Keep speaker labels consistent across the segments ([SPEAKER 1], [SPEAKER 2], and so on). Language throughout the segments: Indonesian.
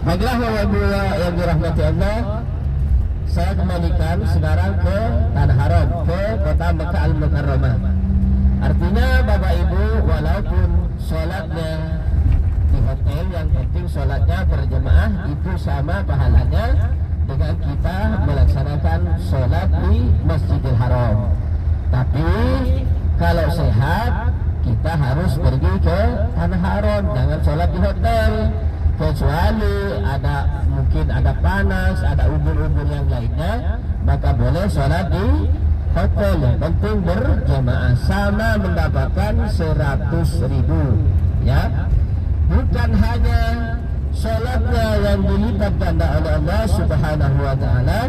[SPEAKER 1] Baiklah Bapak Ibu yang dirahmati Allah, saya kembalikan sekarang ke Tanah Haram, ke kota Mekah Al-Mukarramah. Artinya Bapak Ibu, walaupun sholatnya di hotel, yang penting sholatnya berjemaah itu sama pahalanya dengan kita melaksanakan sholat di Masjidil Haram. Tapi kalau sehat, kita harus pergi ke Tanah Haram, jangan sholat di hotel. Kecuali mungkin ada panas, ada ubur-ubur yang lainnya, maka boleh sholat di hotel. Yang penting berjamaah, sama mendapatkan 100.000, ya. Bukan hanya sholatnya yang dilipat ganda oleh Allah Subhanahu wa Ta'ala,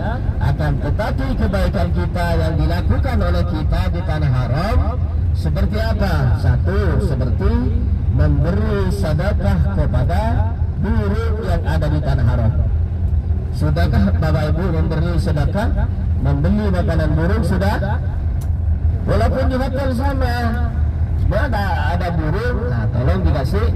[SPEAKER 1] akan tetapi kebaikan kita yang dilakukan oleh kita di Tanah Haram seperti apa? Satu, seperti memberi sedekah kepada burung yang ada di Tanah Haram. Sudahkah Bapak Ibu memberi sedekah, membeli makanan burung? Sudah? Walaupun di hotel sama, semua ada burung, nah tolong dikasih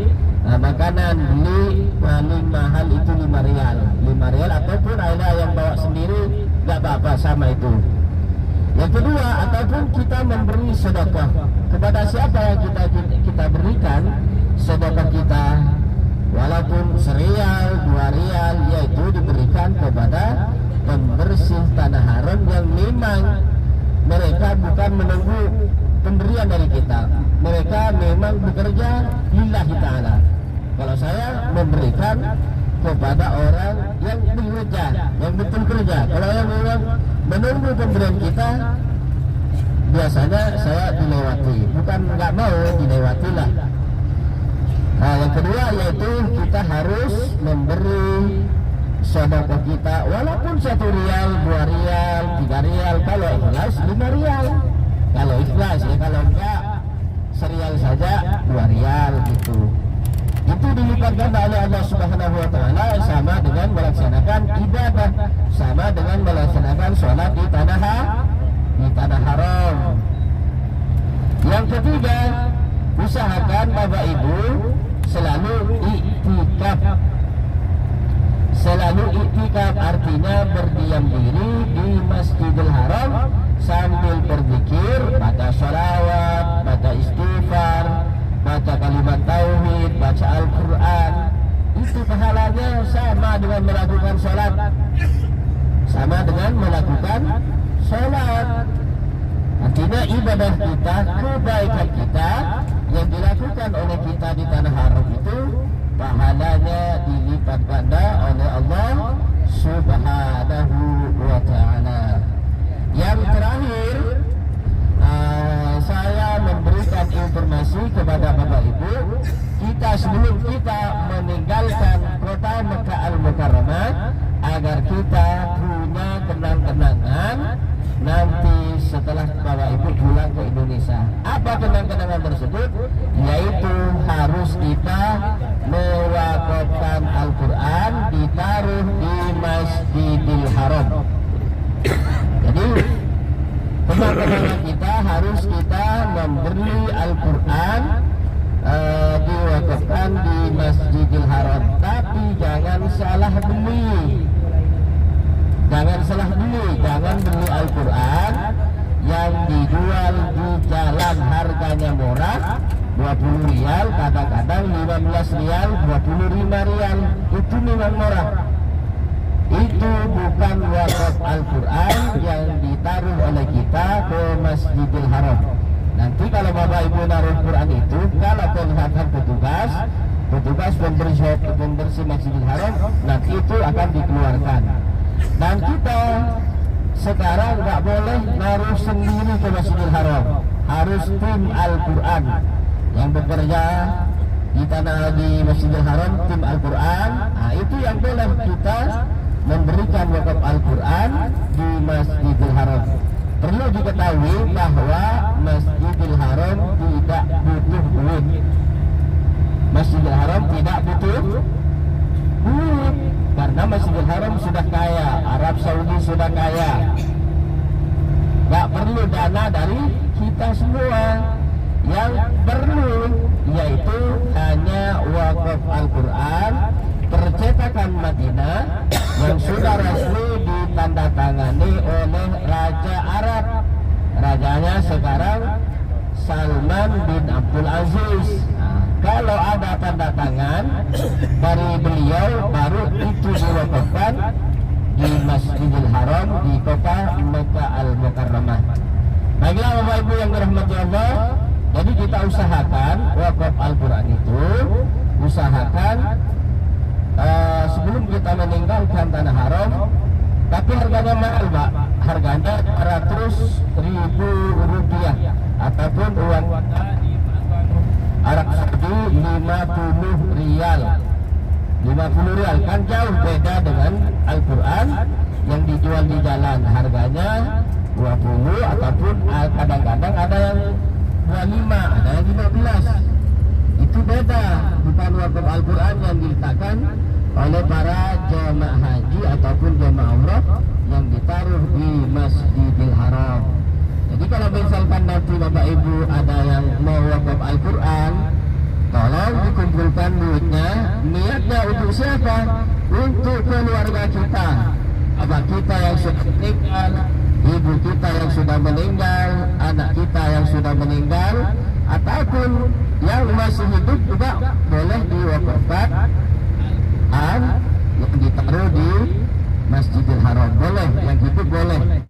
[SPEAKER 1] makanan. Beli paling mahal itu 5 rial, 5 rial, ataupun ada yang bawa sendiri, gak apa-apa, sama itu. Yang kedua, ataupun kita memberi sedekah kepada siapa yang kita berikan sedekah kita, walaupun 1 rial, 2 rial, yaitu diberikan kepada pembersih Tanah Haram yang memang mereka bukan menunggu pemberian dari kita, mereka memang bekerja lillahi ta'ala. Kalau saya memberikan kepada orang yang bekerja, yang betul kerja. Kalau yang memang menunggu pemberian kita, biasanya saya dilewati, bukan nggak mau, dilewati lah. Nah, yang kedua yaitu kita harus memberi sedekah kita, walaupun 1 rial, 2 rial, 3 rial, kalau ikhlas 5 rial, kalau ikhlas ya, kalau enggak 1 rial saja, 2 rial gitu. Itu dilipat ganda oleh Allah Subhanahu wa Ta'ala, sama dengan melaksanakan ibadah, sama dengan melaksanakan sholat di Tanah Haram. Yang ketiga, usahakan Bapak Ibu selalu iktikaf. Selalu iktikaf artinya berdiam diri di Masjidil Haram sambil berzikir, baca sholawat, baca istighfar, baca kalimat tauhid, baca Al-Quran. Itu pahalanya sama dengan melakukan sholat, sama dengan melakukan sholat. Artinya ibadah kita, kebaikan kita yang dilakukan oleh kita di Tanah Haram itu pahalanya dilipat ganda oleh Allah Subhanahu wa Ta'ala. Yang terakhir, saya memberikan informasi kepada Bapak Ibu, kita sebelum kita meninggalkan kota Mekah Al-Mukarramah, agar kita punya kenang-kenangan nanti setelah Bapak Ibu pulang ke Indonesia. Apa kenang-kenangan tersebut? Yaitu harus kita mewakafkan Al-Quran, ditaruh di Masjidil Haram. Jadi kenang-kenangan kita harus kita memberi Al-Quran, diwakafkan di Masjidil Haram. Tapi jangan salah beli. Jangan salah beli, jangan beli Al-Quran yang dijual di jalan harganya murah, 20 rial, kadang-kadang 15 rial, 25 rial, itu memang murah. Itu bukan wakaf Al-Quran yang ditaruh oleh kita ke Masjidil Haram. Nanti kalau Bapak Ibu naruh Quran itu, kalau kelihatan petugas pembersih Masjidil Haram, nanti itu akan dikeluarkan. Dan kita sekarang nggak boleh naruh sendiri ke Masjidil Haram, harus tim Al-Quran yang bekerja di Masjidil Haram, tim Al-Quran. Nah, itu yang boleh kita memberikan wakaf Al-Quran di Masjidil Haram. Perlu diketahui bahwa Masjidil Haram tidak butuh duit. Masjidil Haram tidak butuh duit, karena Masjidil Haram sudah kaya, Arab Saudi sudah kaya, gak perlu dana dari kita semua. Yang perlu yaitu hanya wakaf Al-Quran, percetakan kerajaan Madinah yang sudah resmi ditandatangani oleh Raja Arab. Rajanya sekarang Salman bin Abdul Aziz. Kalau ada tanda tangan dari beliau, baru itu diwakafkan di Masjidil Haram di kota Mekah Al-Mukarramah. Baiklah Bapak Ibu yang dirahmati Allah, jadi kita usahakan wakaf Al-Quran itu, usahakan sebelum kita meninggalkan tanah haram. Tapi harganya mahal Pak, harganya 100.000 rupiah ataupun uang Arab Saudi 50 rial. 50 rial kan jauh beda dengan Al-Quran yang dijual di jalan, harganya 20 ataupun kadang-kadang ada yang 25, ada yang 15. Itu beda, bukan wakaf Al-Quran yang diletakkan oleh para jemaah haji ataupun jemaah umrah yang ditaruh di Masjidil Haram. Jadi kalau misalkan nanti Bapak Ibu ada yang mau wakaf Al-Quran, tolong dikumpulkan duitnya. Niatnya untuk siapa? Untuk keluarga kita, abah kita yang sudah meninggal, ibu kita yang sudah meninggal, anak kita yang sudah meninggal, ataupun yang masih hidup juga boleh diwakafkan yang ditaruh di Masjidil Haram. Boleh, yang hidup boleh.